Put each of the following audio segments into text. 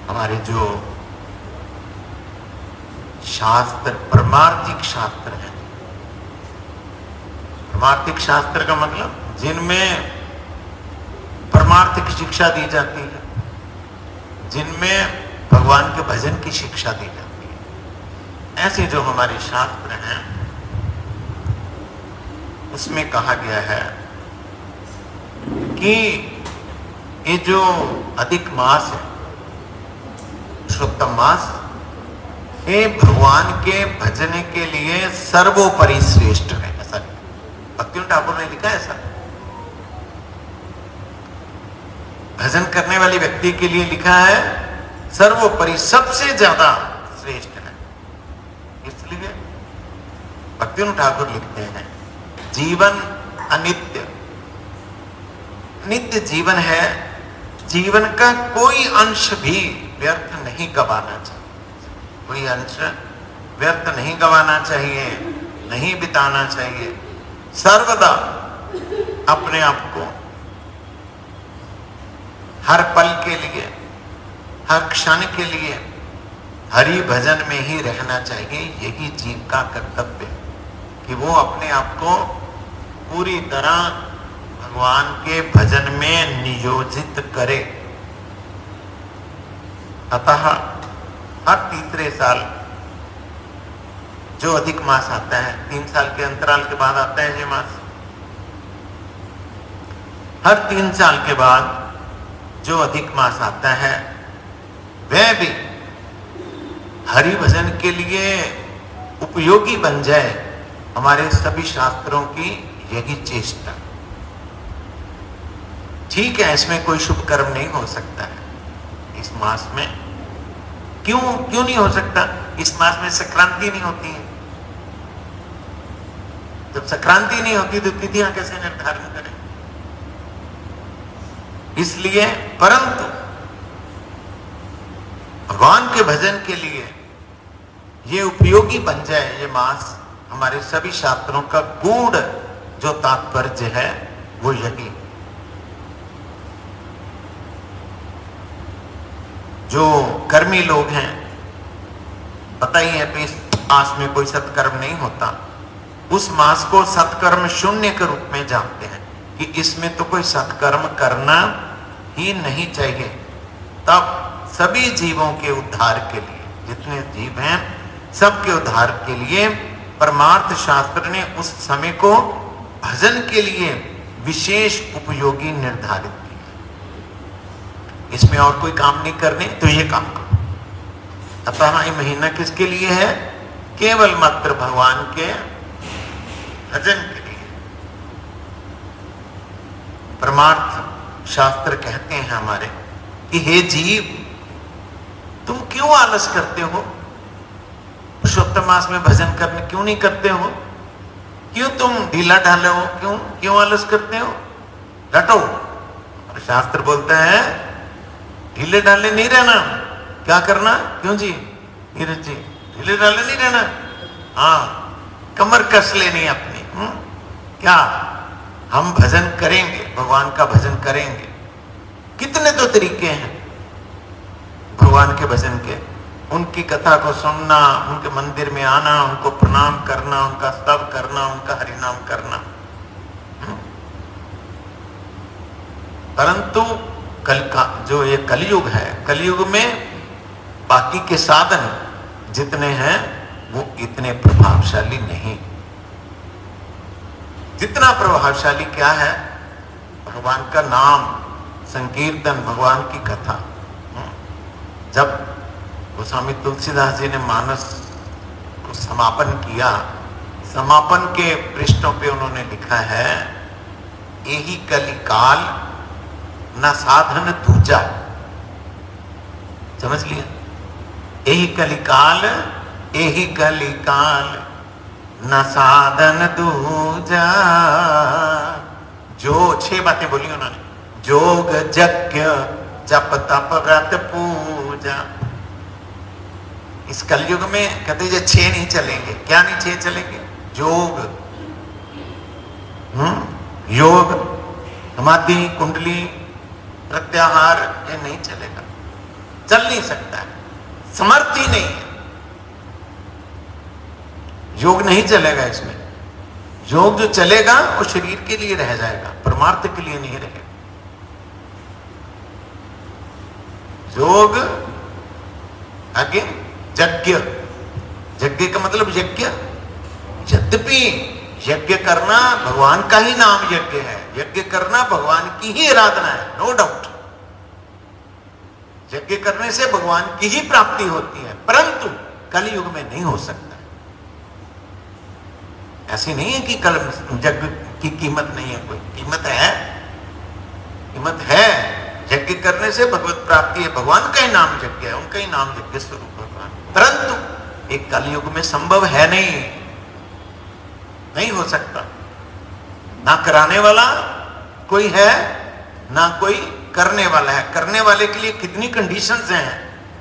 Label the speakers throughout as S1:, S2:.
S1: हमारे जो शास्त्र परमार्थिक शास्त्र है, परमार्थिक शास्त्र का मतलब जिनमें परमार्थ की शिक्षा दी जाती है, जिनमें भगवान के भजन की शिक्षा दी जाती है, ऐसे जो हमारे शास्त्र हैं उसमें कहा गया है कि ये जो अधिक मास है, पुरुषोत्तम मास, ये भगवान के भजन के लिए सर्वोपरि श्रेष्ठ है। ऐसा भक्ति ठाकुर ने लिखा है। ऐसा भजन करने वाले व्यक्ति के लिए लिखा है सर्वोपरि, सबसे ज्यादा श्रेष्ठ है। इसलिए भक्ति ठाकुर लिखते हैं जीवन अनित्य, नित्य जीवन है, जीवन का कोई अंश भी व्यर्थ नहीं गवाना चाहिए, कोई अंश व्यर्थ नहीं गवाना चाहिए, नहीं बिताना चाहिए। सर्वदा अपने आप को हर पल के लिए, हर क्षण के लिए हरि भजन में ही रहना चाहिए। यही जीव का कर्तव्य है कि वो अपने आप को पूरी तरह भगवान के भजन में नियोजित करे। अतः हर तीसरे साल जो अधिक मास आता है, 3 साल के अंतराल के बाद आता है ये मास, हर 3 साल के बाद जो अधिक मास आता है वह भी हरि भजन के लिए उपयोगी बन जाए। हमारे सभी शास्त्रों की यही चेष्टा। ठीक है, इसमें कोई शुभ कर्म नहीं हो सकता है इस मास में। क्यों नहीं हो सकता? इस मास में संक्रांति नहीं होती है। जब संक्रांति नहीं होती तो तिथियां कैसे निर्धारण करें? इसलिए, परंतु भगवान के भजन के लिए ये उपयोगी बन जाए ये मास। हमारे सभी शास्त्रों का गूढ़ जो तात्पर्य है वो यही। जो कर्मी लोग हैं, पता ही है इस मास में कोई सत्कर्म नहीं होता, उस मास को सत्कर्म शून्य के रूप में जानते हैं कि इसमें तो कोई सत्कर्म करना ही नहीं चाहिए। तब सभी जीवों के उद्धार के लिए, जितने जीव हैं सबके उद्धार के लिए परमार्थ शास्त्र ने उस समय को भजन के लिए विशेष उपयोगी निर्धारित किया। इसमें और कोई काम नहीं करने तो ये काम करो। अतः ये महीना किसके लिए है? केवल मात्र भगवान के भजन के लिए। परमार्थ शास्त्र कहते हैं हमारे कि हे जीव, तुम क्यों आलस करते हो? पुरुषोत्तम मास में भजन करने क्यों नहीं करते हो? क्यों तुम ढीला ढाले हो? क्यों आलस करते हो? डटो। और शास्त्र बोलता है ढीले ढाले नहीं रहना। क्या करना? क्यों जी? नीरज जी, ढीले ढाले नहीं रहना। हाँ, कमर कस लेनी अपनी। क्या? हम भजन करेंगे, भगवान का भजन करेंगे। कितने तो तरीके हैं भगवान के भजन के। उनकी कथा को सुनना, उनके मंदिर में आना, उनको प्रणाम करना, उनका स्तव करना, उनका हरिनाम करना। परंतु कल का जो ये कलयुग है, कलयुग में बाकी के साधन जितने हैं वो इतने प्रभावशाली नहीं। जितना प्रभावशाली क्या है? भगवान का नाम संकीर्तन, भगवान की कथा। जब गोस्वामी तुलसीदास जी ने मानस को समापन किया, समापन के पृष्ठों पे उन्होंने लिखा है यही कलिकाल न साधन दूजा। समझ लिया? यही कलिकाल, यही कलिकाल न साधन दूजा। जो 6 बातें बोली उन्होंने, जोग यज्ञ जप तप व्रत पूजा। इस कलयुग में कहते ये 6 नहीं चलेंगे। क्या नहीं 6 चलेंगे? जोग, योग, समाधि, कुंडली, प्रत्याहार, ये नहीं चलेगा। चल नहीं सकता है, समर्थ ही नहीं है। योग नहीं चलेगा इसमें। योग जो चलेगा वो शरीर के लिए रह जाएगा, परमार्थ के लिए नहीं रहेगा। योग आगे यज्ञ, यज्ञ का मतलब यज्ञ, यद्यपि यज्ञ करना भगवान का ही नाम यज्ञ है, यज्ञ करना भगवान की ही आराधना है, नो डाउट। यज्ञ करने से भगवान की ही प्राप्ति होती है, परंतु कलयुग में नहीं हो सकता। ऐसी नहीं है कि कल यज्ञ की कीमत नहीं है, कोई कीमत है, कीमत है। यज्ञ करने से भगवत प्राप्ति है, भगवान का ही नाम यज्ञ है, उनका ही नाम यज्ञ स्वरूप भगवान, परंतु एक कलयुग में संभव है नहीं हो सकता। ना कराने वाला कोई है, ना कोई करने वाला है। करने वाले के लिए कितनी कंडीशंस हैं,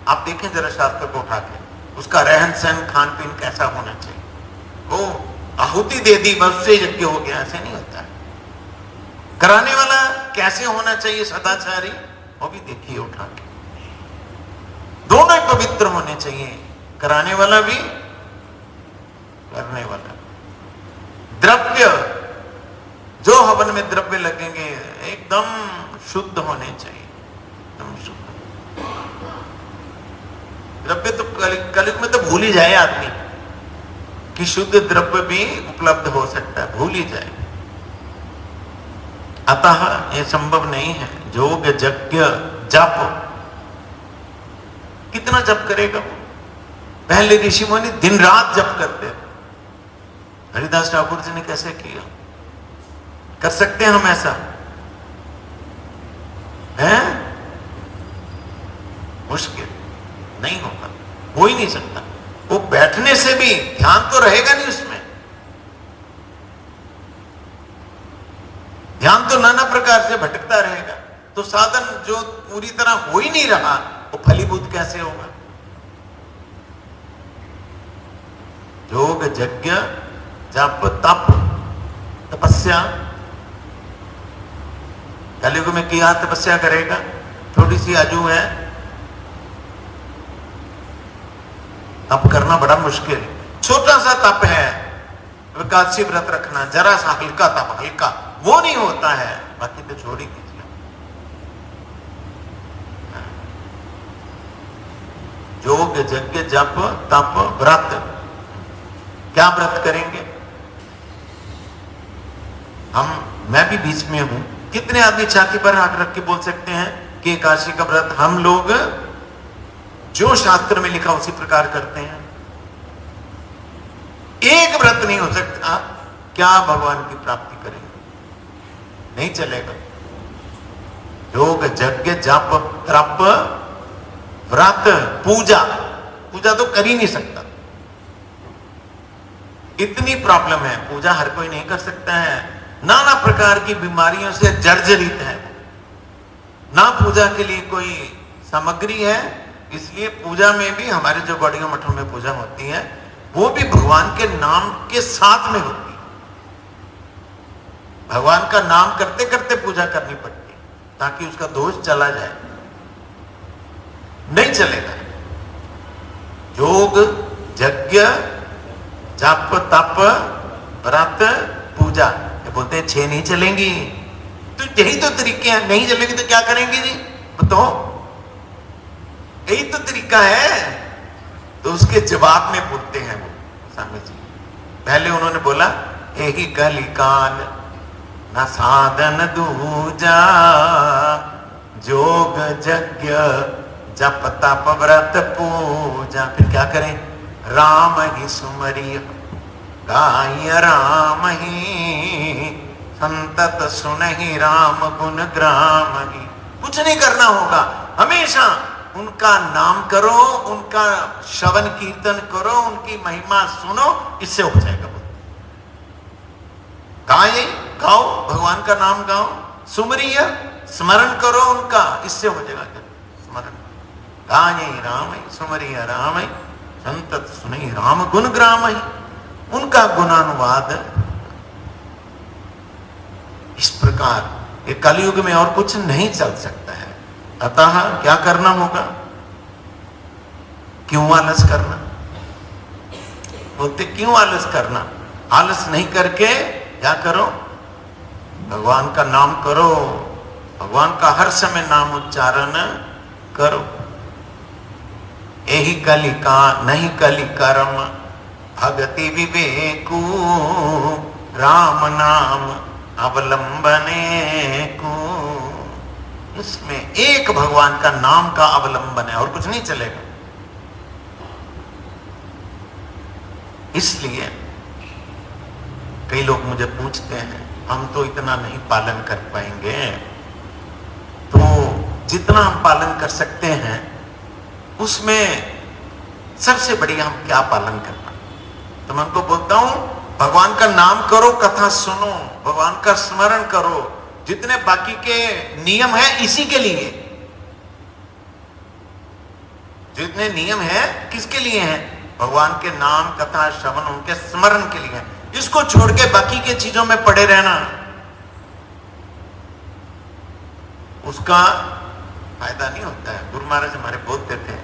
S1: आप देखें जरा शास्त्र को उठा के, उसका रहन सहन खान पीन कैसा होना चाहिए। वो आहुति दे दी बस उससे यज्ञ हो गया, ऐसे नहीं होता है। कराने वाला कैसे होना चाहिए, सदाचारी, वो भी देखिए उठा के। दोनों ही पवित्र होने चाहिए, कराने वाला भी, करने वाला। द्रव्य, जो हवन में द्रव्य लगेंगे एकदम शुद्ध होने चाहिए, एकदम शुद्ध। द्रव्य तो कलयुग में तो भूल ही जाए आदमी कि शुद्ध द्रव्य भी उपलब्ध हो सकता है, भूल ही जाए। अतः ये संभव नहीं है। योग यज्ञ जप, कितना जप करेगा वो? पहले ऋषि मुनि दिन रात जप करते थे। हरिदास ठाकुर जी ने कैसे किया? कर सकते हैं हम ऐसा? है मुश्किल, नहीं होगा, हो ही नहीं सकता। वो बैठने से भी ध्यान तो रहेगा नहीं उसमें, ध्यान तो नाना प्रकार से भटकता रहेगा। तो साधन जो पूरी तरह हो ही नहीं रहा, वो फलीभूत कैसे होगा? योग यज्ञ जप तप तपस्या, कलयुग में किया तपस्या करेगा? थोड़ी सी आजू है, तप करना बड़ा मुश्किल। छोटा सा तप है, एकादशी व्रत रखना, जरा सा हल्का तप, हल्का, वो नहीं होता है, बाकी तो छोड़ ही दीजिए। योग यज्ञ जप तप व्रत, क्या व्रत करेंगे हम? मैं भी बीच में हूं। कितने आदमी छाती पर हाथ रख के बोल सकते हैं कि एकादशी का व्रत हम लोग जो शास्त्र में लिखा उसी प्रकार करते हैं? एक व्रत नहीं हो सकता, क्या भगवान की प्राप्ति करेंगे? नहीं चलेगा। योग यज्ञ जप तप व्रत पूजा, पूजा तो कर ही नहीं सकता। इतनी प्रॉब्लम है, पूजा हर कोई नहीं कर सकता है। नाना प्रकार की बीमारियों से जर्जरित है, ना पूजा के लिए कोई सामग्री है। इसलिए पूजा में भी हमारे जो गौड़ियों मठों में पूजा होती है, वो भी भगवान के नाम के साथ में होती है। भगवान का नाम करते करते पूजा करनी पड़ती है, ताकि उसका दोष चला जाए। नहीं चलेगा। योग यज्ञ जप तप व्रत पूजा, ये बोलते हैं 6 नहीं चलेंगी। तो यही तो तरीके हैं। नहीं चलेंगी तो क्या करेंगे जी, बताओ? यही तो तरीका है। तो उसके जवाब में बोलते हैं वो स्वामी जी। पहले उन्होंने बोला, यही कलिकाल न साधन दूजा, योग यज्ञ जप तप व्रत पूजा। फिर क्या करें? राम ही सुमरिय गाय राम ही, संतत सुनहि राम गुण ग्राम ही। कुछ नहीं करना होगा, हमेशा उनका नाम करो, उनका श्रवण कीर्तन करो, उनकी महिमा सुनो, इससे हो जाएगा। गाय, गाओ, भगवान का नाम गाओ, सुमरिय, स्मरण करो उनका, इससे हो जाएगा स्मरण। गाय राम सुमरिय राम, संतत सुनहि राम गुण ग्राम ही, उनका गुणानुवाद। इस प्रकार ये कलयुग में और कुछ नहीं चल सकता है। अतः क्या करना होगा? क्यों आलस करना? बोलते क्यों आलस करना? आलस नहीं करके क्या करो? भगवान का नाम करो, भगवान का हर समय नाम उच्चारण करो। यही कलिका नहीं कलि कर्म भगति विवेकू राम नाम अवलंबने को। इसमें एक भगवान का नाम का अवलंबन है और कुछ नहीं चलेगा। इसलिए कई लोग मुझे पूछते हैं हम तो इतना नहीं पालन कर पाएंगे, तो जितना हम पालन कर सकते हैं उसमें सबसे बढ़िया हम क्या पालन करना? तो मैं उनको बोलता हूं भगवान का नाम करो, कथा सुनो, भगवान का स्मरण करो। जितने बाकी के नियम है इसी के लिए। जितने नियम है किसके लिए हैं? भगवान के नाम कथा श्रवण उनके स्मरण के लिए। इसको छोड़ के बाकी के चीजों में पड़े रहना उसका फायदा नहीं होता है। गुरु महाराज हमारे बोलते थे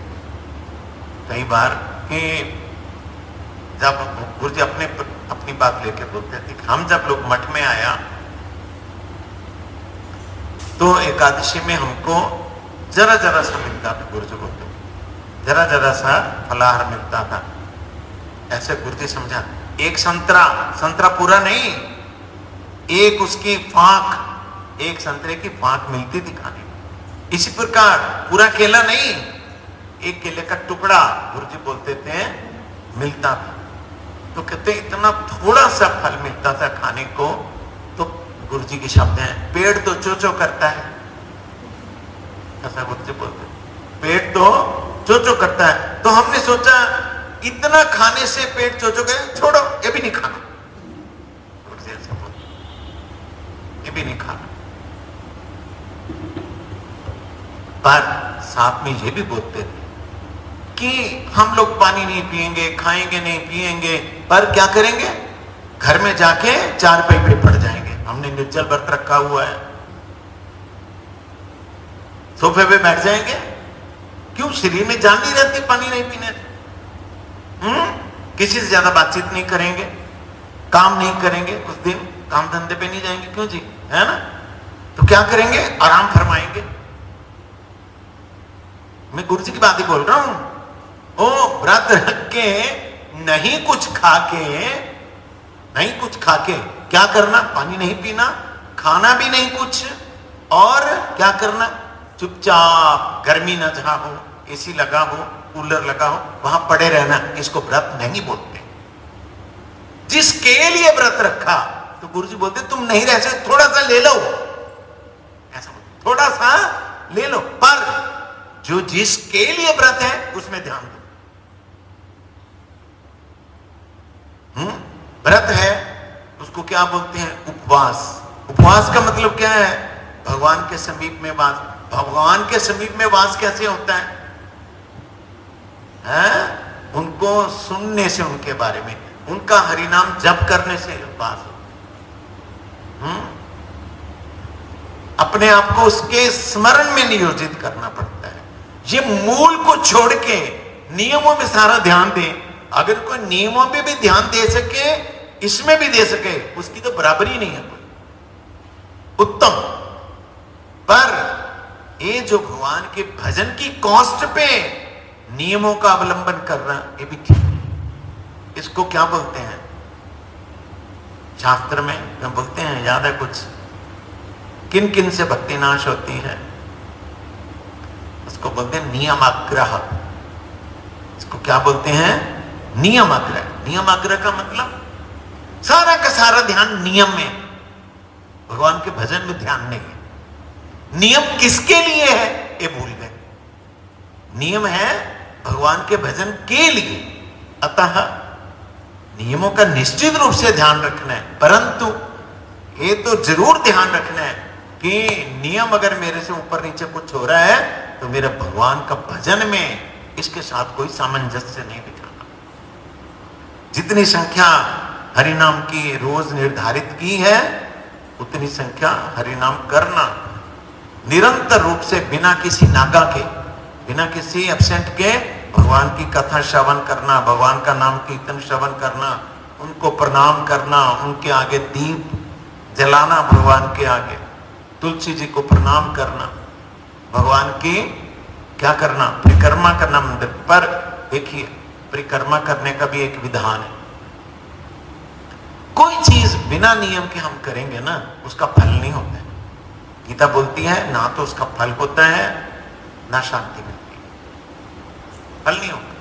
S1: कई बार कि जब गुरु जी अपनी बात लेके बोलते थे, हम जब लोग मठ में आया तो एकादशी में हमको जरा जरा सा मिलता था। गुरु जी बोलते जरा जरा सा फलाहार मिलता था। ऐसे गुरु जी समझा, एक संतरा पूरा नहीं, एक उसकी फांक, एक संतरे की फांक मिलती थी खाने को। इसी प्रकार पूरा केला नहीं, एक केले का टुकड़ा गुरु जी बोलते थे मिलता था। तो कहते इतना थोड़ा सा फल मिलता था खाने को। तो गुरु जी के शब्द हैं, पेट तो चो चो करता है। ऐसा गुरु जी बोलते, पेट तो चो चो करता है। तो हमने सोचा इतना खाने से पेट चो चो गए, छोड़ो ये भी नहीं खाना। गुरु जी ऐसा बोलते, ये भी नहीं खाना। पर साथ में ये भी बोलते थे कि हम लोग पानी नहीं पिएंगे, खाएंगे नहीं, पिएंगे, पर क्या करेंगे? घर में जाके चारपाई पे पड़ जाएंगे। हमने निर्जल व्रत रखा हुआ है, सोफे पे बैठ जाएंगे। क्यों? शरीर में जान नहीं रहती पानी नहीं पीने से। किसी से ज्यादा बातचीत नहीं करेंगे, काम नहीं करेंगे, कुछ दिन काम धंधे पे नहीं जाएंगे। क्यों जी? है ना? तो क्या करेंगे? आराम फरमाएंगे। मैं गुरु जी की बात ही बोल रहा हूं। ओ व्रत रख के नहीं कुछ खा के क्या करना? पानी नहीं पीना, खाना भी नहीं कुछ, और क्या करना? चुपचाप, गर्मी न जहां हो, एसी लगा हो, कूलर लगा हो, वहां पड़े रहना। इसको व्रत नहीं बोलते। जिसके लिए व्रत रखा तो गुरु जी बोलते तुम नहीं रह सकते, थोड़ा सा ले लो। ऐसा बोलते, थोड़ा सा ले लो, पर जो जिसके लिए व्रत है उसमें ध्यान दो। व्रत है उसको क्या बोलते हैं? उपवास। उपवास का मतलब क्या है? भगवान के समीप में वास। भगवान के समीप में वास कैसे होता है? उनको सुनने से, उनके बारे में, उनका हरिनाम जप करने से वास होता है। अपने आप को उसके स्मरण में नियोजित करना पड़ता है। ये मूल को छोड़ के नियमों में सारा ध्यान दे। अगर कोई नियमों पे भी ध्यान दे सके, इसमें भी दे सके, उसकी तो बराबरी नहीं है कोई। उत्तम। पर ये जो भगवान के भजन की कॉस्ट पे नियमों का अवलंबन करना, ये भी ठीक है। इसको क्या बोलते हैं शास्त्र में? बोलते हैं, याद है कुछ? किन किन से भक्ति नाश होती है? इसको बोलते हैं नियमाग्रह। इसको क्या बोलते हैं? नियमाग्रह। नियमाग्रह का मतलब सारा का सारा ध्यान नियम में, भगवान के भजन में ध्यान नहीं है। नियम किसके लिए है ये भूल गए। नियम है भगवान के भजन के लिए, अतः नियमों का निश्चित रूप से ध्यान रखना है। परंतु ये तो जरूर ध्यान रखना है कि नियम अगर मेरे से ऊपर नीचे कुछ हो रहा है तो मेरा भगवान का भजन में इसके साथ कोई सामंजस्य नहीं बिठाना। जितनी संख्या हरिनाम की रोज निर्धारित की है उतनी संख्या हरिनाम करना, निरंतर रूप से, बिना किसी नागा के, बिना किसी एब्सेंट के भगवान की कथा श्रवण करना, भगवान का नाम कीर्तन श्रवण करना, उनको प्रणाम करना, उनके आगे दीप जलाना, भगवान के आगे तुलसी जी को प्रणाम करना, भगवान की क्या करना, परिक्रमा करना मंदिर पर। देखिए, परिक्रमा करने का भी एक विधान है। कोई चीज बिना नियम के हम करेंगे ना, उसका फल नहीं होता है। गीता बोलती है ना तो उसका फल होता है ना शांति मिलती है, फल नहीं होता।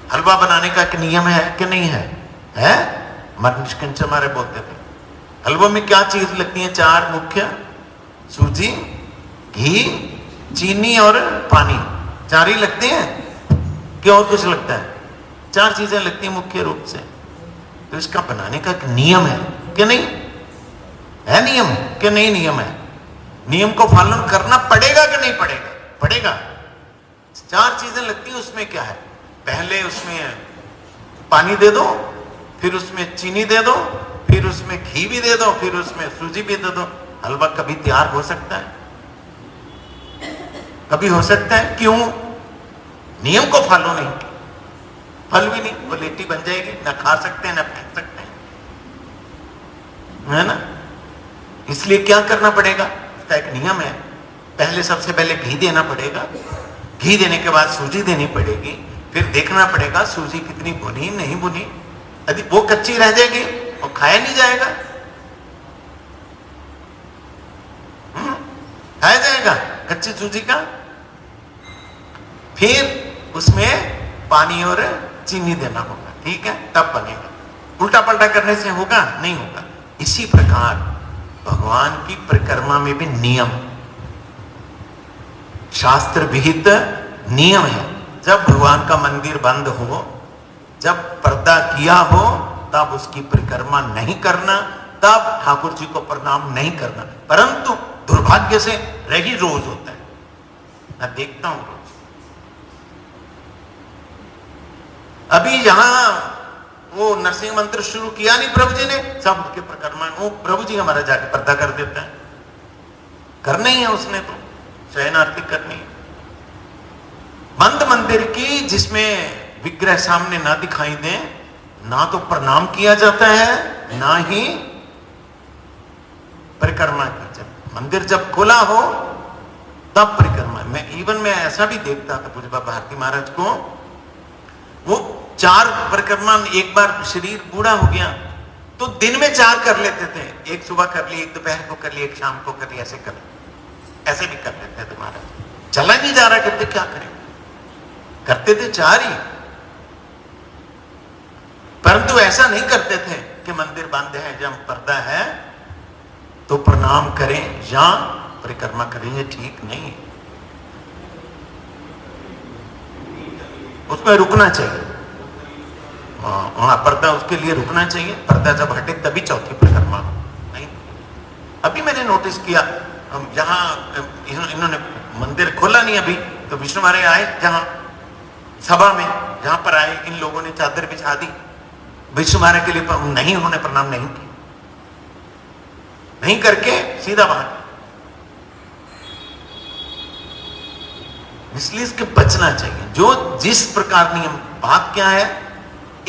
S1: हलवा बनाने का एक नियम है कि नहीं है? है? निष्कंच हमारे बोलते थे, हलवा में क्या चीज लगती है? चार मुख्य, सूजी, घी, चीनी और पानी, चार ही लगते हैं कि और कुछ लगता है? चार चीजें लगती हैं मुख्य रूप से। तो इसका बनाने का एक नियम है कि नहीं है? नियम कि नहीं नियम है? नियम को पालन करना पड़ेगा कि नहीं पड़ेगा? पड़ेगा। चार चीजें लगती हैं, उसमें क्या है? पहले उसमें पानी दे दो, फिर उसमें चीनी दे दो, फिर उसमें घी भी दे दो, फिर उसमें सूजी भी दे दो। हलवा कभी तैयार हो सकता है? कभी हो सकता है? क्यों? नियम को फॉलो नहीं किया, फल भी नहीं, वो लेटी बन जाएगी, ना खा सकते हैं ना फेंक सकते हैं, है ना? इसलिए क्या करना पड़ेगा? उसका एक नियम है। पहले सबसे पहले घी देना पड़ेगा, घी देने के बाद सूजी देनी पड़ेगी, फिर देखना पड़ेगा सूजी कितनी भुनी नहीं भुनी। यदि वो कच्ची रह जाएगी और खाया नहीं जाएगा, खाया जाएगा कच्ची सूजी का। फिर उसमें पानी और चीनी देना होगा, ठीक है, तब बनेगा। उल्टा पलटा करने से होगा? नहीं होगा। इसी प्रकार भगवान की परिक्रमा में भी नियम, शास्त्र विहित नियम है। जब भगवान का मंदिर बंद हो, जब पर्दा किया हो, तब उसकी परिक्रमा नहीं करना, तब ठाकुर जी को प्रणाम नहीं करना। परंतु दुर्भाग्य से रही रोज होता है, मैं देखता हूं रोज। अभी यहां वो नरसिंह मंत्र शुरू किया नहीं प्रभु जी ने, सब के परिक्रमा, वो प्रभु जी हमारा जाके पर्दा कर देता है। करना ही है उसने, तो शयन आरती करनी है। बंद मंदिर की, जिसमें विग्रह सामने ना दिखाई दे, ना तो प्रणाम किया जाता है ना ही परिक्रमा की जाती। मंदिर जब खुला हो तब परिक्रमा। मैं ऐसा भी देखता था पूज्य बाबा भारती महाराज को, वो 4 परिक्रमा, एक बार शरीर बूढ़ा हो गया तो दिन में 4 कर लेते थे। एक सुबह कर ली, एक दोपहर को कर ली, एक शाम को कर ली, ऐसे कर ली, ऐसे भी कर लेते थे महाराज। चला नहीं जा रहा, कहते क्या करें, करते थे 4 ही। परंतु ऐसा नहीं करते थे कि मंदिर बंद है, जब पर्दा है तो प्रणाम करें या परिक्रमा करें, ये ठीक नहीं है। उसमें रुकना चाहिए, पर्दा उसके लिए रुकना चाहिए। पर्दा जब हटे तभी चौथी परिक्रमा। नहीं, अभी मैंने नोटिस किया, जहां इन्होंने मंदिर खोला नहीं अभी, तो विष्णु महाराज आए जहां सभा में, जहां पर आए, इन लोगों ने चादर बिछा दी विष्णु महाराज के लिए, नहीं, उन्होंने प्रणाम नहीं किया, नहीं करके सीधा बाहर। इसलिए इसके बचना चाहिए। जो जिस प्रकार नियम, बात क्या है,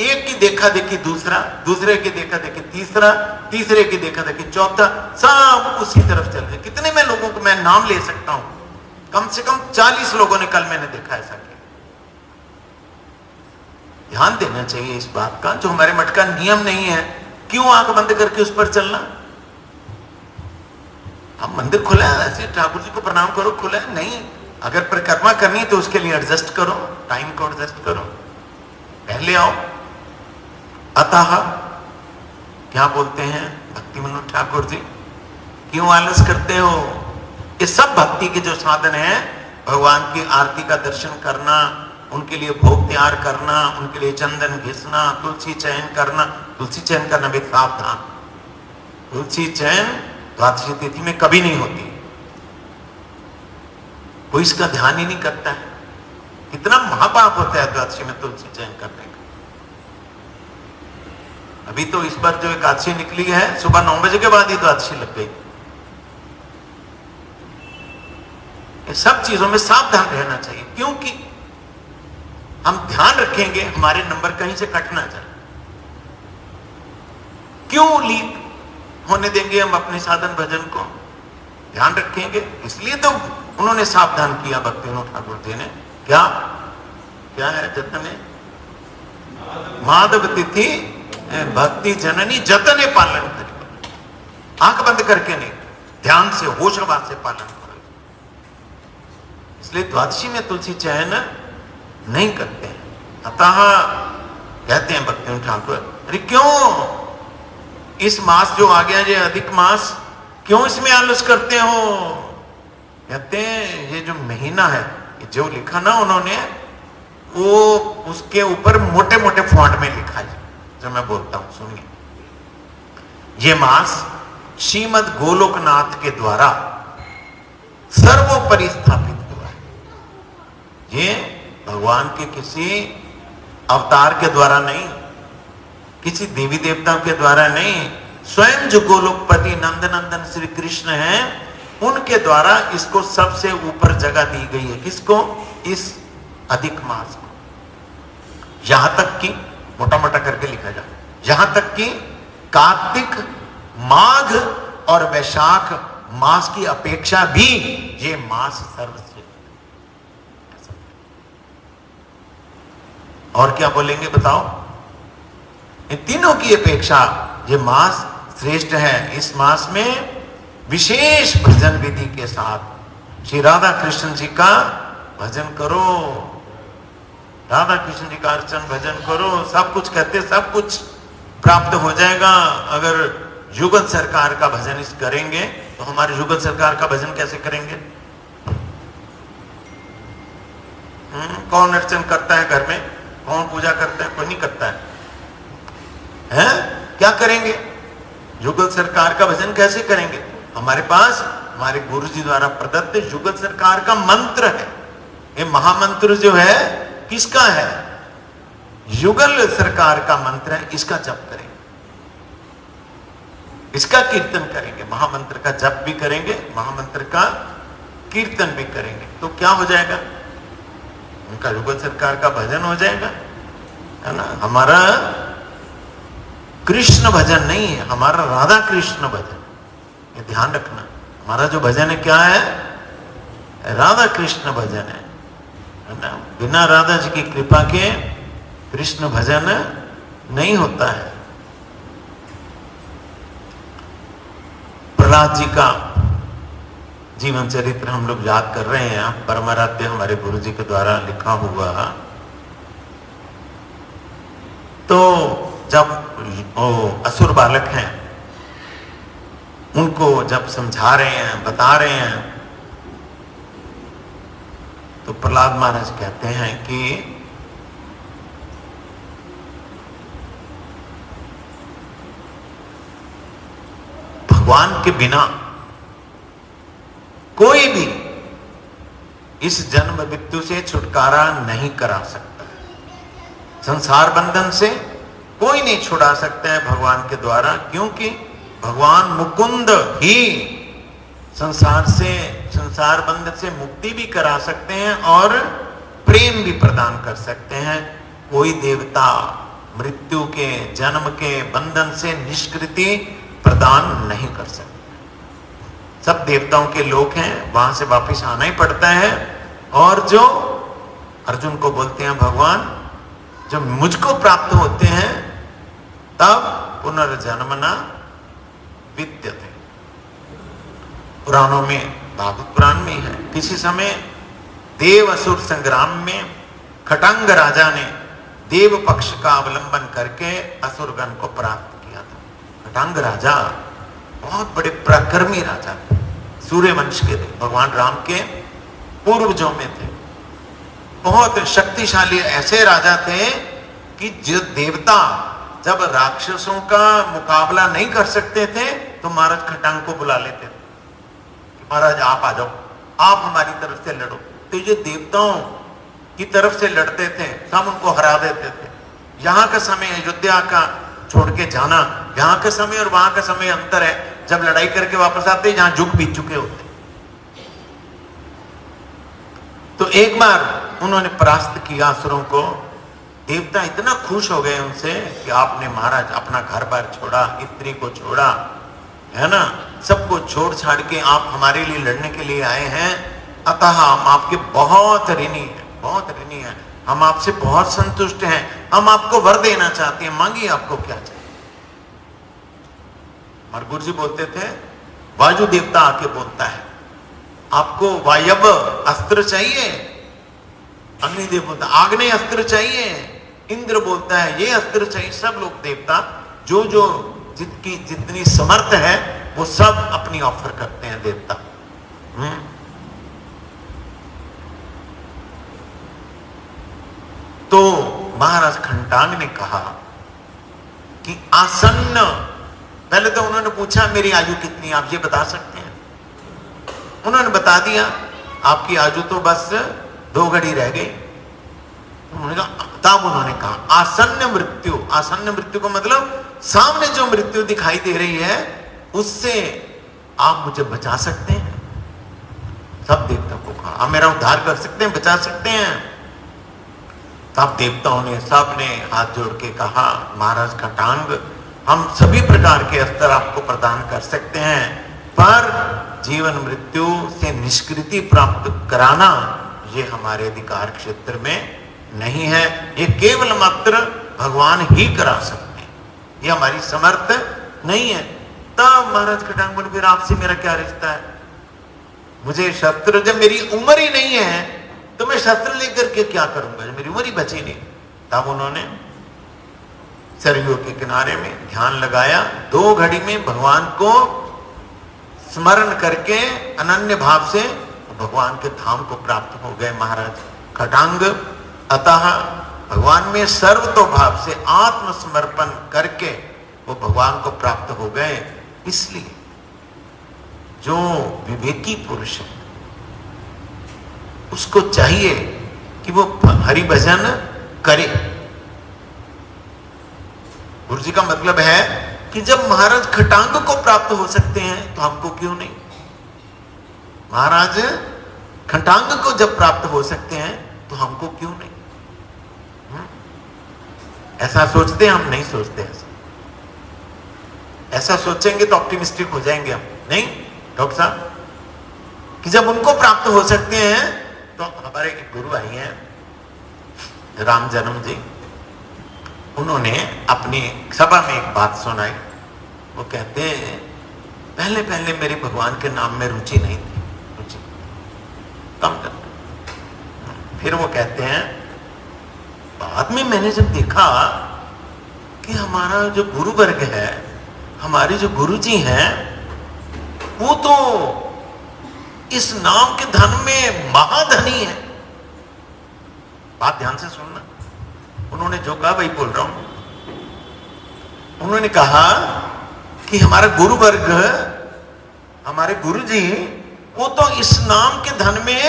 S1: एक की देखा देखी दूसरा, दूसरे की देखा देखी तीसरा, तीसरे की देखा देखी चौथा, सब उसी तरफ चल रहे। कितने में लोगों को मैं नाम ले सकता हूं, कम से कम 40 लोगों ने कल मैंने देखा ऐसा किया। ध्यान देना चाहिए इस बात का। जो हमारे मठ का नियम नहीं है, क्यों आंख बंद करके उस पर चलना? अब मंदिर खुला है, ऐसे ठाकुर जी को प्रणाम करो, खुला है। नहीं, अगर परिक्रमा करनी है तो उसके लिए एडजस्ट करो, टाइम को एडजस्ट करो, पहले आओ। अतः क्या बोलते हैं भक्ति मनोज ठाकुर जी, क्यों आलस करते हो? ये सब भक्ति के जो साधन हैं, भगवान की आरती का दर्शन करना, उनके लिए भोग तैयार करना, उनके लिए चंदन घिसना, तुलसी चयन करना। तुलसी चयन करना भी सावधान, तुलसी चयन द्वादशी तिथि में कभी नहीं होती, कोई इसका ध्यान ही नहीं करता है। कितना महापाप होता है द्वादशी में तुलसी चयन करने का। अभी तो इस बार जो एकादशी निकली है, सुबह 9 बजे के बाद ही द्वादशी लग गई। ये सब चीजों में सावधान रहना चाहिए, क्योंकि हम ध्यान रखेंगे हमारे नंबर कहीं से कट ना जाए। क्यों लीक होने देंगे हम अपने साधन भजन को? ध्यान रखेंगे, इसलिए तो उन्होंने सावधान किया भक्तिविनोद ठाकुर जी ने। क्या क्या है जतन में? माधव तिथि भक्ति जननी जतने पालन करें। आंख बंद करके नहीं, ध्यान से होशवास से पालन करो। इसलिए द्वादशी में तुलसी चयन नहीं करते हैं। अतः कहते हैं भक्तिविनोद ठाकुर, अरे क्यों इस मास जो आ गया, ये अधिक मास, क्यों इसमें आलस करते हो? कहते हैं ये जो महीना है, जो लिखा ना उन्होंने, वो उसके ऊपर मोटे मोटे फॉन्ट में लिखा है जो मैं बोलता हूं, सुनिए। ये मास श्रीमद गोलोकनाथ के द्वारा सर्वोपरि स्थापित हुआ है। ये भगवान के किसी अवतार के द्वारा नहीं, किसी देवी देवताओं के द्वारा नहीं, स्वयं जो गोलोकपति नंद नंदन श्री कृष्ण हैं, उनके द्वारा इसको सबसे ऊपर जगह दी गई है। किसको? इस अधिक मास को। यहां तक कि मोटा मोटा करके लिखा जाए, यहां तक कि कार्तिक, माघ और वैशाख मास की अपेक्षा भी ये मास सर्वश्रेष्ठ। और क्या बोलेंगे बताओ? इन तीनों की अपेक्षा ये मास श्रेष्ठ है। इस मास में विशेष भजन विधि के साथ श्री राधा कृष्ण जी का भजन करो, राधा कृष्ण जी का अर्चन भजन करो, सब कुछ कहते, सब कुछ प्राप्त हो जाएगा। अगर युगल सरकार का भजन इस करेंगे तो हमारे युगल सरकार का भजन कैसे करेंगे? कौन अर्चन करता है घर में? कौन पूजा करता है? कोई नहीं करता है, हैं? क्या करेंगे? युगल सरकार का भजन कैसे करेंगे? हमारे पास हमारे गुरु जी द्वारा प्रदत्त युगल सरकार का मंत्र है। ये महामंत्र जो है किसका है? युगल सरकार का मंत्र है। इसका जप करेंगे, इसका कीर्तन करेंगे, महामंत्र का जप भी करेंगे, महामंत्र का कीर्तन भी करेंगे, तो क्या हो जाएगा? उनका युगल सरकार का भजन हो जाएगा, है ना। हमारा कृष्ण भजन नहीं है, हमारा राधा कृष्ण भजन। ये ध्यान रखना, हमारा जो भजन है क्या है? राधा कृष्ण भजन है ना। बिना राधा जी की कृपा के कृष्ण भजन नहीं होता है। प्रहलाद जी का जीवन चरित्र हम लोग याद कर रहे हैं, परमाराध्य हमारे गुरु जी के द्वारा लिखा हुआ। तो जब वो असुर बालक हैं, उनको जब समझा रहे हैं, बता रहे हैं, तो प्रहलाद महाराज कहते हैं कि भगवान के बिना कोई भी इस जन्म मृत्यु से छुटकारा नहीं करा सकता। संसार बंधन से कोई नहीं छुड़ा सकता है भगवान के द्वारा, क्योंकि भगवान मुकुंद ही संसार बंधन से मुक्ति भी करा सकते हैं और प्रेम भी प्रदान कर सकते हैं। कोई देवता मृत्यु के, जन्म के बंधन से निष्कृति प्रदान नहीं कर सकते। सब देवताओं के लोक हैं, वहां से वापिस आना ही पड़ता है। और जो अर्जुन को बोलते हैं भगवान, जब मुझको प्राप्त होते हैं तब पुनर्जन्मना विद्यते। पुराणों में, भागवत पुराण में है, किसी समय देव असुर संग्राम में खटांग राजा ने देव पक्ष का अवलंबन करके असुरगण को प्राप्त किया था। खटांग राजा बहुत बड़े पराक्रमी राजा थे, सूर्य वंश के थे, भगवान राम के पूर्वजों में थे। बहुत शक्तिशाली ऐसे राजा थे कि जो देवता जब राक्षसों का मुकाबला नहीं कर सकते थे तो महाराज खटांग को बुला लेते थे, महाराज आप आ जाओ, आप हमारी तरफ से लड़ो। तो ये देवताओं की तरफ से लड़ते थे, सब उनको हरा देते थे। यहाँ का समय, अयोध्या का छोड़ के जाना, यहाँ का समय और वहां का समय अंतर है। जब लड़ाई करके वापस आते, यहाँ जुग बीत चुके होते। तो एक बार उन्होंने परास्त किया असुरों को। देवता इतना खुश हो गए उनसे कि आपने महाराज अपना घर बार छोड़ा, स्त्री को छोड़ा, है ना, सबको छोड़ छाड़ के आप हमारे लिए लड़ने के लिए आए हैं। अतः हम आपके बहुत ऋणी हैं, बहुत ऋणी हैं, हम आपसे बहुत संतुष्ट हैं, हम आपको वर देना चाहते हैं, मांगिए आपको क्या चाहिए। और गुरु जी बोलते थे, वायु देवता आके बोलता है आपको वायव अस्त्र चाहिए, अग्निदेव बोलता है आग्नेय अस्त्र चाहिए, इंद्र बोलता है ये अस्त्र चाहिए। सब लोग देवता जो जो जितकी जितनी समर्थ है वो सब अपनी ऑफर करते हैं देवता। तो महाराज खंटांग ने कहा कि आसन्न, पहले तो उन्होंने पूछा मेरी आयु कितनी, आप ये बता सकते हैं? उन्होंने बता दिया आपकी आयु तो बस 2 घड़ी रह गई। उन्होंने कहा, तब उन्होंने कहा आसन्न मृत्यु, आसन्न मृत्यु को मतलब सामने जो मृत्यु दिखाई दे रही है उससे आप मुझे बचा सकते हैं? सब देवताओं को कहा आप मेरा उद्धार कर सकते हैं, बचा सकते हैं? तब देवताओं ने सब ने हाथ जोड़ के कहा महाराज खटांग, हम सभी प्रकार के अस्त्र आपको प्रदान कर सकते हैं, पर जीवन मृत्यु से निष्कृति प्राप्त कराना ये हमारे अधिकार क्षेत्र में नहीं है, ये केवल मात्र भगवान ही करा सकते हैं, ये हमारी समर्थ नहीं है। तब महाराज खटांग बोले फिर आपसे मेरा क्या रिश्ता है? मुझे शस्त्र, जब मेरी उम्र ही नहीं है तो मैं शस्त्र लेकर के क्या करूंगा, जब मेरी उम्र ही बची नहीं। तब उन्होंने सरयू के किनारे में ध्यान लगाया, 2 घड़ी में भगवान को स्मरण करके अनन्य भाव से भगवान के धाम को प्राप्त हो गए महाराज खटांग। अतः भगवान में सर्वतो भाव से आत्मसमर्पण करके वो भगवान को प्राप्त हो गए। इसलिए जो विवेकी पुरुष है उसको चाहिए कि वो हरि भजन करे। गुरु जी का मतलब है कि जब महाराज खटांग को प्राप्त हो सकते हैं तो हमको क्यों नहीं? महाराज खटांग को जब प्राप्त हो सकते हैं तो हमको क्यों नहीं? ऐसा सोचते हैं हम? नहीं सोचते ऐसा सोचेंगे तो ऑप्टिमिस्टिक हो जाएंगे हम, नहीं डॉक्टर साहब? कि जब उनको प्राप्त हो सकते हैं तो हमारे एक गुरु आई हैं राम जन्म जी, उन्होंने अपनी सभा में एक बात सुनाई। वो कहते हैं पहले पहले मेरे भगवान के नाम में रुचि नहीं थी, रुचि कम कर। फिर वो कहते हैं बाद में मैंने जब देखा कि हमारा जो गुरु वर्ग है, हमारे जो गुरु जी हैं, वो तो इस नाम के धन में महाधनी है। बात ध्यान से सुनना, उन्होंने जो कहा वही बोल रहा हूं। उन्होंने कहा कि हमारा गुरु वर्ग, हमारे गुरु जी, वो तो इस नाम के धन में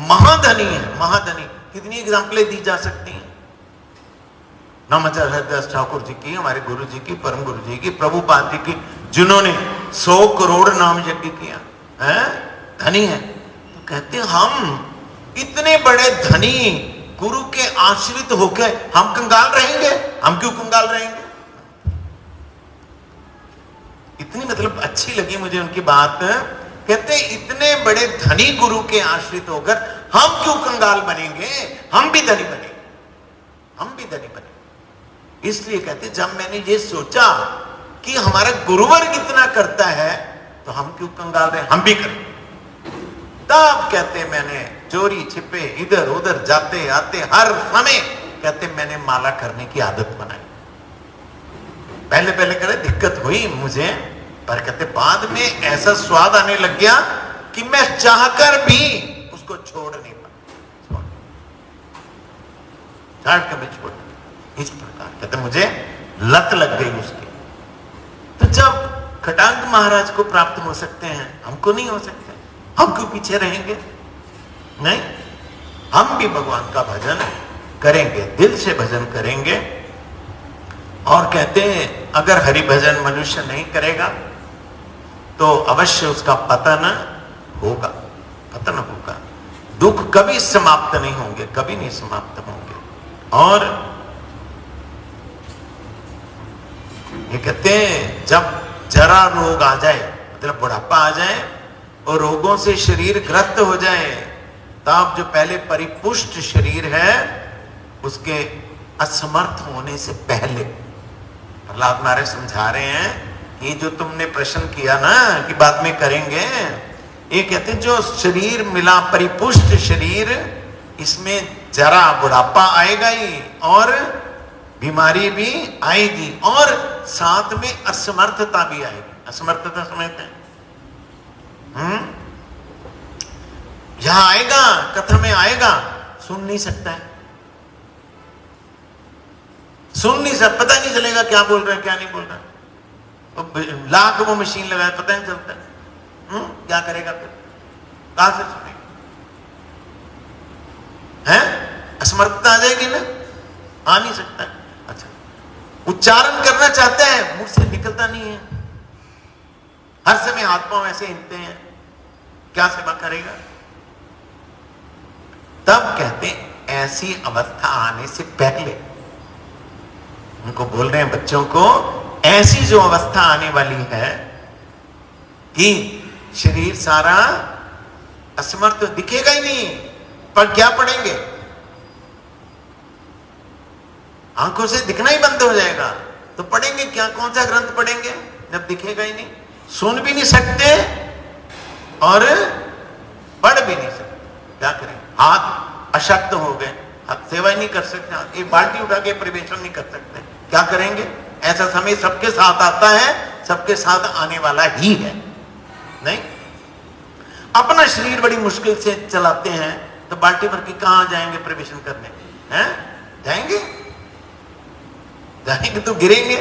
S1: महाधनी है। महाधनी कितनी एग्जाम्पलें दी जा सकती हैं? नामाचार्य हरदास ठाकुर जी की, हमारे गुरु जी की, परम गुरु जी की, प्रभुपाद जी की, जिन्होंने 100 करोड़ नाम यज्ञ किया है, धनी है। तो कहते हैं हम इतने बड़े धनी गुरु के आश्रित होकर हम कंगाल रहेंगे? हम क्यों कंगाल रहेंगे? इतनी मतलब अच्छी लगी मुझे उनकी बात। कहते इतने बड़े धनी गुरु के आश्रित होकर हम क्यों कंगाल बनेंगे? हम भी धनी बनेंगे, हम भी धनी बनेंगे। इसलिए कहते जब मैंने ये सोचा कि हमारा गुरुवर कितना करता है तो हम क्यों कंगाल रहे, हम भी करें। तब कहते मैंने चोरी छिपे इधर उधर जाते आते हर समय कहते मैंने माला करने की आदत बनाई। पहले पहले कहते दिक्कत हुई मुझे, पर कहते बाद में ऐसा स्वाद आने लग गया कि मैं चाहकर भी उसको छोड़ नहीं पाया, छोड़। इस प्रकार कहते मुझे लत लग गई उसकी। तो जब खटांग महाराज को प्राप्त हो सकते हैं, हमको नहीं हो सकते, हम क्यों पीछे रहेंगे? नहीं, हम भी भगवान का भजन करेंगे, दिल से भजन करेंगे। और कहते हैं अगर हरि भजन मनुष्य नहीं करेगा तो अवश्य उसका पतन होगा, पतन होगा। दुख कभी समाप्त नहीं होंगे, कभी नहीं समाप्त होंगे। और ये कहते हैं जब जरा रोग आ जाए, मतलब बुढ़ापा आ जाए और रोगों से शरीर ग्रस्त हो जाए, तब जो पहले परिपुष्ट शरीर है उसके असमर्थ होने से पहले प्रहलाद महाराज समझा रहे हैं, ये जो तुमने प्रश्न किया ना कि बाद में करेंगे, ये कहते जो शरीर मिला परिपुष्ट शरीर, इसमें जरा बुढ़ापा आएगा ही और बीमारी भी आएगी और साथ में असमर्थता भी आएगी। असमर्थता समझते हैं? यहां आएगा, कथा में आएगा, सुन नहीं सकता है, सुन नहीं सकता, पता नहीं चलेगा क्या बोल रहा है क्या नहीं बोल रहा है। लाख वो मशीन लगाए, पता नहीं चलता है। क्या करेगा फिर? कहां से सुनेगा? है असमर्थता आ जाएगी ना, आ नहीं सकता है। अच्छा, उच्चारण करना चाहता है, मुंह से निकलता नहीं है, हर समय हाथ पांव ऐसे हिलते हैं, क्या सेवा करेगा? तब कहते ऐसी अवस्था आने से पहले उनको बोल रहे हैं, बच्चों को ऐसी जो अवस्था आने वाली है कि शरीर सारा असमर्थ दिखेगा ही नहीं, पर क्या पढ़ेंगे? आंखों से दिखना ही बंद हो जाएगा, तो पढ़ेंगे क्या? कौन सा ग्रंथ पढ़ेंगे जब दिखेगा ही नहीं? सुन भी नहीं सकते और पढ़ भी नहीं सकते, क्या करें? हाथ अशक्त हो गए, हाथ सेवा ही नहीं कर सकते, एक बाल्टी उठा के परिवेशन नहीं कर सकते, क्या करेंगे? ऐसा समय सबके साथ आता है, सबके साथ आने वाला ही है। नहीं, अपना शरीर बड़ी मुश्किल से चलाते हैं, तो बाल्टी भर के कहां जाएंगे प्रवेशन करने? हैं? जाएंगे? जाएंगे तो गिरेंगे।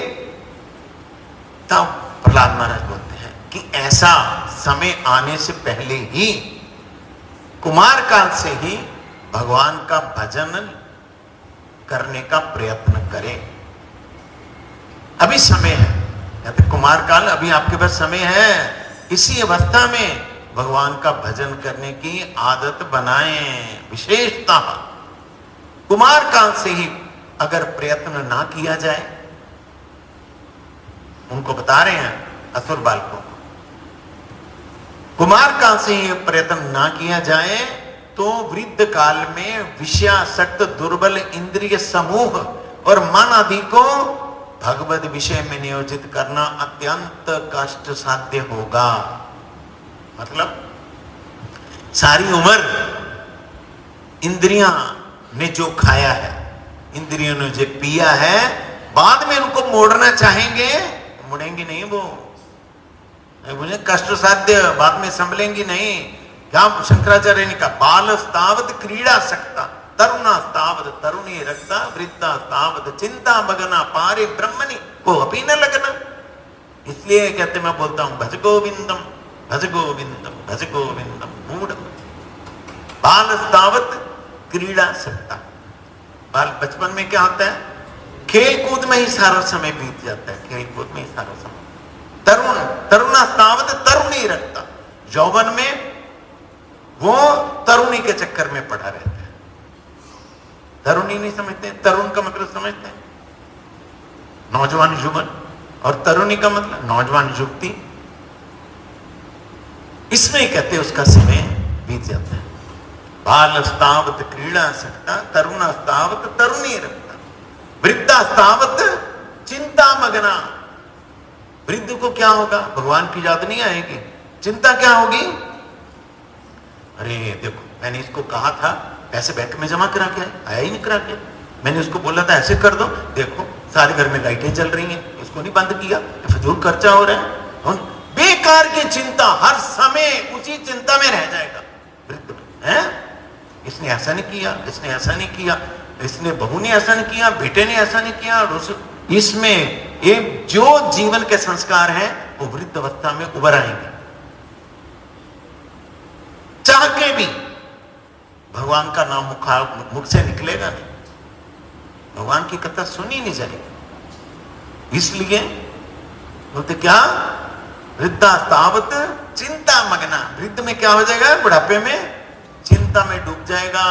S1: तब प्रहलाद महाराज बोलते हैं कि ऐसा समय आने से पहले ही, कुमार काल से ही भगवान का भजन करने का प्रयत्न करें। अभी समय है, कहते कुमार काल अभी आपके पास समय है, इसी अवस्था में भगवान का भजन करने की आदत बनाएं। विशेषतः कुमार काल से ही अगर प्रयत्न ना किया जाए, उनको बता रहे हैं असुर बालकों को, कुमार काल से ही प्रयत्न ना किया जाए तो वृद्ध काल में विषयासक्त दुर्बल इंद्रिय समूह और मन आदि को भगवत विषय में नियोजित करना अत्यंत कष्ट साध्य होगा। मतलब सारी उम्र इंद्रियां ने जो खाया है, इंद्रियों ने जो पिया है, बाद में उनको मोड़ना चाहेंगे, मुड़ेंगे नहीं, वो मुझे कष्ट साध्य, बाद में संभलेंगी नहीं। क्या शंकराचार्य ने कहा, बाल स्तावत क्रीड़ा सकता, तरुणा स्तावत तरुणी रखता, वृद्धा स्तावत चिंता मगना, पारे ब्रह्मणि को अपी न लगना। इसलिए कहते मैं बोलता हूं भज गोविंदम भज गोविंदम भज गोविंदम मूढ़। बाल स्तावत क्रीड़ा सकता, बाल बचपन में क्या होता है? खेल कूद में ही सारा समय बीत जाता है, खेल कूद में ही सारा समय। तरुण तरुणा स्तावत तरुणी रखता, यौवन में वो तरुणी के चक्कर में पड़ा रहता है। तरुणी नहीं समझते, तरुण का मतलब समझते हैं नौजवान युवन, और तरुणी का मतलब नौजवान युवती। इसमें कहते उसका समय बीत जाता है। बाल स्तावत क्रीड़ा सकता, तरुण स्तावत तरुणी रखता, वृद्धा स्तावत चिंता मगना। वृद्ध को क्या होगा? भगवान की याद नहीं आएगी, चिंता क्या होगी? अरे देखो, मैंने इसको कहा था पैसे बैंक में जमा करा के आया ही नहीं करा के, मैंने उसको बोला था ऐसे कर दो, देखो सारे घर में लाइटें जल रही हैं, इसको नहीं बंद किया, फजूल खर्चा हो रहा है। बेकार की चिंता, हर समय उसी चिंता में रह जाएगा वृद्ध है। इसने ऐसा नहीं किया, इसने ऐसा नहीं किया, इसने बहू ने ऐसा नहीं किया, बेटे ने ऐसा नहीं किया, और इसमें ये जो जीवन के संस्कार हैं वो वृद्ध अवस्था में उभर आएंगे। चाह के भी भगवान का नाम मुख से निकलेगा नहीं, भगवान की कथा सुनी नहीं जाएगी। इसलिए बोलते क्या? वृद्धा तावत चिंता मगना। वृद्ध में क्या हो जाएगा? बुढ़ापे में चिंता चिंता में डूब जाएगा।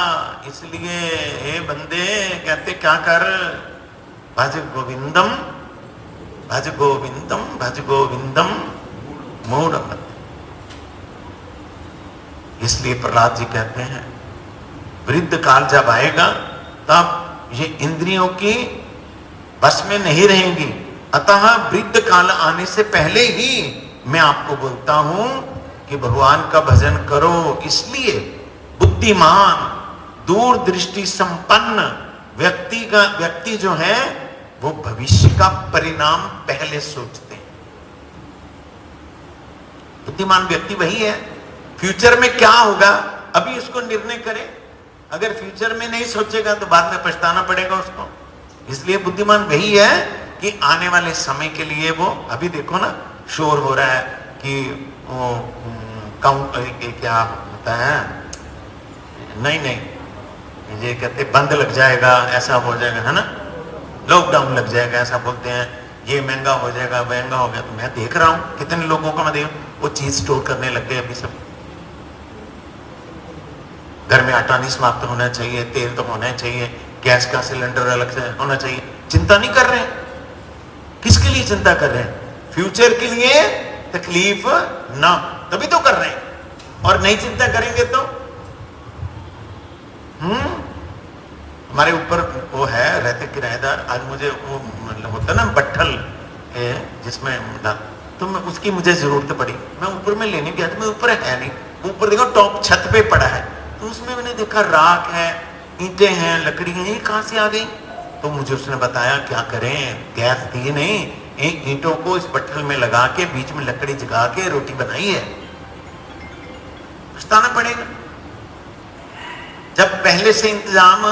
S1: इसलिए हे बंदे, कहते क्या कर, भज गोविंदम भज गोविंदम भज गोविंदम मूढ़ मत। इसलिए प्रहलाद जी कहते हैं वृद्ध काल जब आएगा तब ये इंद्रियों की बस में नहीं रहेंगी। अतः वृद्ध काल आने से पहले ही मैं आपको बोलता हूं कि भगवान का भजन करो। इसलिए बुद्धिमान दूरदृष्टि संपन्न व्यक्ति जो है वो भविष्य का परिणाम पहले सोचते हैं। बुद्धिमान व्यक्ति वही है, फ्यूचर में क्या होगा अभी उसको निर्णय करे। अगर फ्यूचर में नहीं सोचेगा तो बाद में पछताना पड़ेगा उसको। इसलिए बुद्धिमान वही है कि आने वाले समय के लिए वो, अभी देखो ना शोर हो रहा है कि वो क्या होता है, नहीं ये कहते बंद लग जाएगा, ऐसा हो जाएगा, है ना, लॉकडाउन लग जाएगा, ऐसा बोलते हैं, ये महंगा हो जाएगा, महंगा हो गया। तो मैं देख रहा हूं कितने लोगों को मैं देख, वो चीज स्टोर करने लग गए अभी सब। घर में आटा नहीं समाप्त होना चाहिए, तेल तो होना चाहिए, गैस का सिलेंडर अलग से होना चाहिए। चिंता नहीं कर रहे हैं, किसके लिए चिंता कर रहे हैं? फ्यूचर के लिए तकलीफ ना, तभी तो कर रहे हैं। और नहीं चिंता करेंगे तो हमारे ऊपर वो है रहते किराएदार। आज मुझे वो मतलब होता ना बट्ठल जिसमें तो मैं उसकी मुझे जरूरत पड़ी, मैं ऊपर में लेने गया तो मैं ऊपर है नहीं, ऊपर देखो टॉप छत पे पड़ा है, तो उसमें मैंने देखा राख है, ईंटें हैं, लकड़ी है, ये कहां से आ गई? तो मुझे उसने बताया क्या करें, गैस थी नहीं, ईंटों को इस बट्ठल में लगा के बीच में लकड़ी जगा के रोटी बनाई है। पछताना पड़ेगा जब पहले से इंतजाम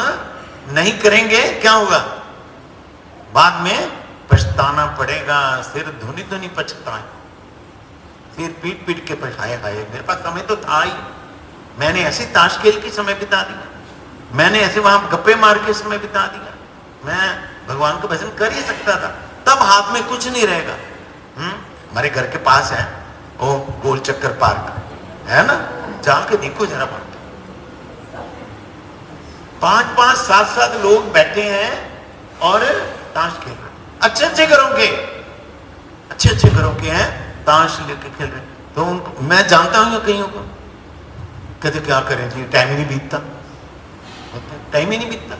S1: नहीं करेंगे, क्या होगा बाद में पछताना पड़ेगा। सिर धुनी धुनी पछताए, सिर पीट पीट के पछताए, मेरे पास समय तो था ही, मैंने ऐसे ताश खेल के समय बिता दिया, मैंने ऐसे वहां गप्पे मार के समय बिता दिया, मैं भगवान का भजन कर ही सकता था। तब हाथ में कुछ नहीं रहेगा। हमारे घर के पास है वो गोल चक्कर पार्क है ना, जाके देखो जरा, 5-5, 7-7 लोग बैठे हैं और ताश खेल रहे, अच्छे अच्छे घरों के हैं, ताश लेके खेल रहे। तो उनको मैं जानता हूं कईयों को, कहते क्या करें जी, टाइम ही नहीं बीतता, टाइम ही नहीं बीतता।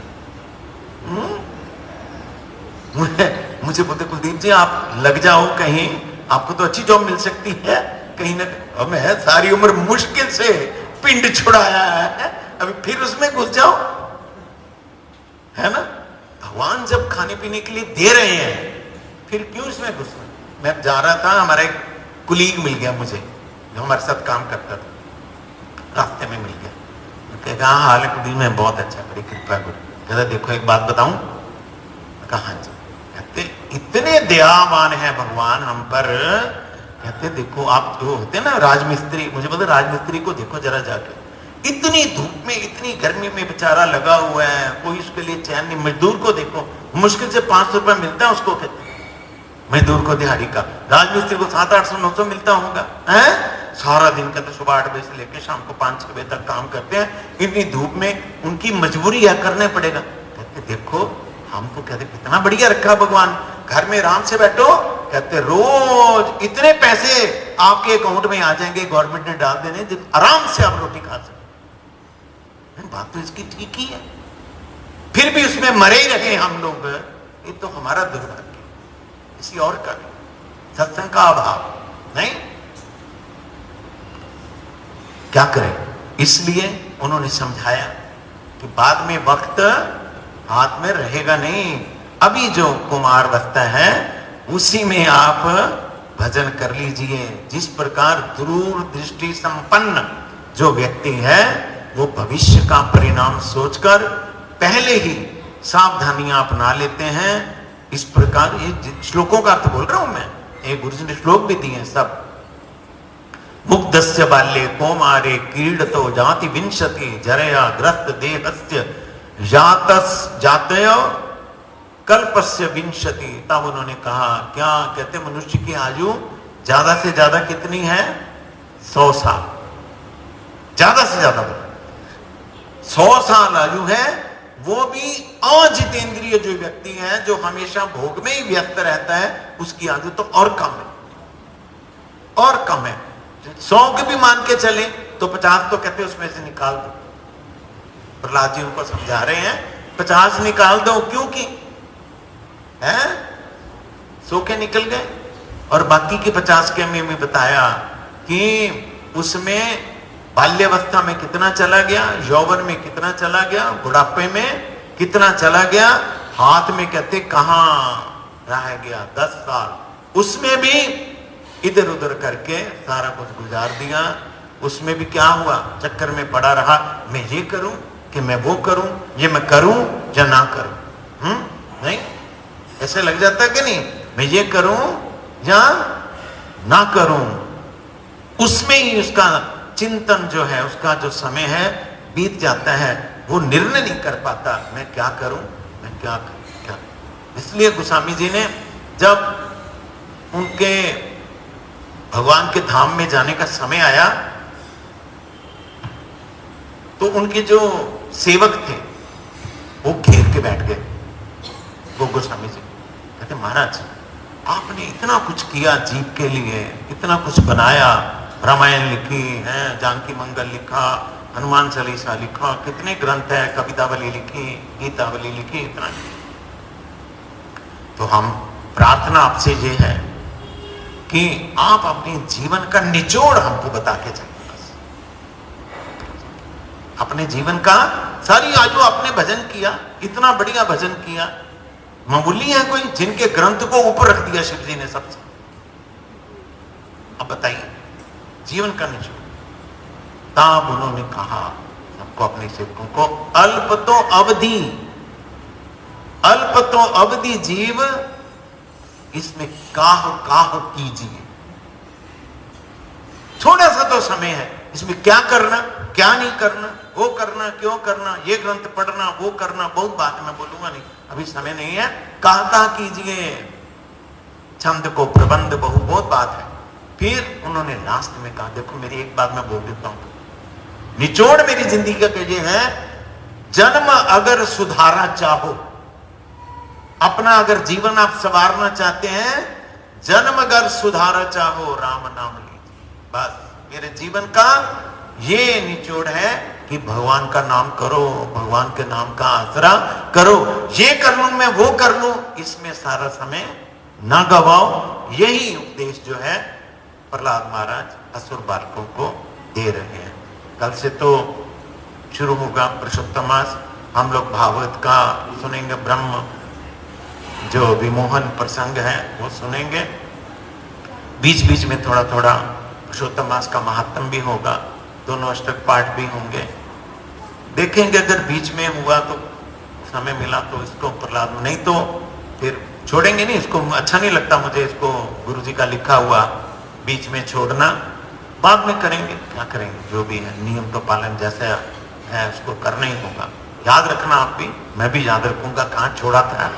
S1: मुझे बोलते कुलदीप जी आप लग जाओ कहीं, आपको तो अच्छी जॉब मिल सकती है कहीं ना कहीं। मैं सारी उम्र मुश्किल से पिंड छुड़ाया है, अभी फिर उसमें घुस जाओ, है ना। भगवान जब खाने पीने के लिए दे रहे हैं फिर क्यों इसमें घुसना। मैं जा रहा था, हमारा एक कुलीग मिल गया मुझे जो हमारे साथ काम करता था, रास्ते में मिल गया, कहा हाल है कुलीग में, बहुत अच्छा, बड़ी कृपा गुरु। कहता देखो एक बात बताऊं, कहा हाँ जी। कहते इतने दयावान है भगवान हम पर, कहते देखो आप जो होते ना राजमिस्त्री, मुझे बोलते राजमिस्त्री को देखो जरा जाके, इतनी धूप में इतनी गर्मी में बेचारा लगा हुआ है, कोई उसके लिए चैन नहीं। मजदूर को देखो, मुश्किल से 500 रुपए मिलता है उसको, कहते मजदूर को दिहाड़ी का, राजमिस्त्री को 700-800-900 मिलता होगा, है सारा दिन का, तो सुबह 8 बजे से लेकर शाम को 5-6 बजे तक काम करते हैं, इतनी धूप में उनकी मजबूरी है, करना पड़ेगा। कहते देखो हमको, कहते कितना बढ़िया रखा भगवान, घर में आराम से बैठो, कहते रोज इतने पैसे आपके अकाउंट में आ जाएंगे, गवर्नमेंट ने डाल देने, आराम से आप रोटी खा सकते। बात तो इसकी ठीक ही है, फिर भी उसमें मरे ही रहे हम लोग, ये तो हमारा दुर्भाग्य, किसी और का नहीं, सत्संग का अभाव नहीं, क्या करें। इसलिए उन्होंने समझाया कि बाद में वक्त हाथ में रहेगा नहीं, अभी जो कुमार बसता है उसी में आप भजन कर लीजिए। जिस प्रकार दूरदृष्टि संपन्न जो व्यक्ति है वो भविष्य का परिणाम सोचकर पहले ही सावधानियां अपना लेते हैं। इस प्रकार ये श्लोकों का अर्थ बोल रहा हूं मैं, एक गुरु जी ने श्लोक भी दिए सब। मुग्धस्य बाल्ये कौमारे क्रीडतो जाति विंशति जरया ग्रस्त देहस्य जातय कल्पस्य विंशति। तब उन्होंने कहा क्या, कहते मनुष्य की आयु ज्यादा से ज्यादा कितनी है, 100 साल, ज्यादा से ज्यादा। 100 साल आयु है, वो भी अजितेंद्रिय जो व्यक्ति है, जो हमेशा भोग में ही व्यस्त रहता है, उसकी आयु तो और कम है, और कम है। 100 के भी मान के चले तो 50 तो कहते उसमें से निकाल दो। प्रहलाद जी उनको समझा रहे हैं 50 निकाल दो, क्योंकि है 100 के निकल गए। और बाकी के 50 के में बताया कि उसमें बाल्यावस्था में कितना चला गया, यौवन में कितना चला गया, बुढ़ापे में कितना चला गया, हाथ में कहते कहां रह गया 10 साल, उसमें भी इधर उधर करके सारा कुछ गुजार दिया। उसमें भी क्या हुआ, चक्कर में पड़ा रहा, मैं ये करूं कि मैं वो करूं, ये मैं करूं या ना करूं। नहीं, ऐसे लग जाता कि नहीं, मैं ये करूं या ना करूं। उसमें ही उसका चिंतन जो है, उसका जो समय है बीत जाता है, वो निर्णय नहीं कर पाता मैं क्या करूं, मैं क्या करूं, क्या। इसलिए गोस्वामी जी ने जब उनके भगवान के धाम में जाने का समय आया तो उनके जो सेवक थे वो घेर के बैठ गए वो गोस्वामी जी। कहते महाराज आपने इतना कुछ किया जीव के लिए, इतना कुछ बनाया, रामायण लिखी है, जानकी मंगल लिखा, हनुमान चालीसा लिखा, कितने ग्रंथ है, कवितावली लिखी, गीतावली लिखी, इतना। तो हम प्रार्थना आपसे ये है कि आप अपने जीवन का निचोड़ हमको बता के चलिए। अपने जीवन का सारी आयु आपने भजन किया, इतना बढ़िया भजन किया, मामूली है कोई जिनके ग्रंथ को ऊपर रख दिया शिव जी ने सबसे। अब बताइए जीवन का निचोड़। तब उन्होंने कहा सबको, अपने सेवकों को, अल्प तो अवधि, अल्प तो अवधि जीव, इसमें काह काह कीजिए। थोड़ा सा तो समय है, इसमें क्या करना क्या नहीं करना, वो करना क्यों करना, ये ग्रंथ पढ़ना वो करना, बहुत बात मैं बोलूंगा नहीं, अभी समय नहीं है। काह कीजिए, छंद को प्रबंध बहु, बहुत बात है। फिर उन्होंने लास्ट में कहा, देखो मेरी एक बात मैं बोल देता हूं, निचोड़ मेरी जिंदगी का ये है, जन्म अगर सुधारना चाहो, अपना अगर जीवन आप संवारना चाहते हैं, जन्म अगर सुधारना चाहो राम नाम लीजिए। बस मेरे जीवन का ये निचोड़ है कि भगवान का नाम करो, भगवान के नाम का आसरा करो, ये कर लूं मैं वो कर लूं, इसमें सारा समय ना गवाओ। यही उपदेश जो है प्रहलाद महाराज असुर बालकों को दे रहे हैं। कल से तो शुरू होगा पुरुषोत्तम मास, हम लोग भागवत का सुनेंगे, ब्रह्म जो विमोहन प्रसंग है वो सुनेंगे, बीच बीच में थोड़ा थोड़ा पुरुषोत्तम मास का महात्म भी होगा, दोनों अष्टक पाठ भी होंगे, देखेंगे। अगर बीच में हुआ तो समय मिला तो इसको प्रहलाद में, नहीं तो फिर छोड़ेंगे नहीं इसको। अच्छा नहीं लगता मुझे इसको गुरु जी का लिखा हुआ बीच में छोड़ना, बाद में करेंगे, क्या करेंगे, जो भी है नियम तो पालन जैसे है उसको करना ही होगा। याद रखना आप भी, मैं भी याद रखूंगा कहाँ छोड़ा था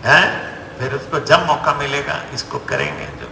S1: है, फिर उसको जब मौका मिलेगा इसको करेंगे जो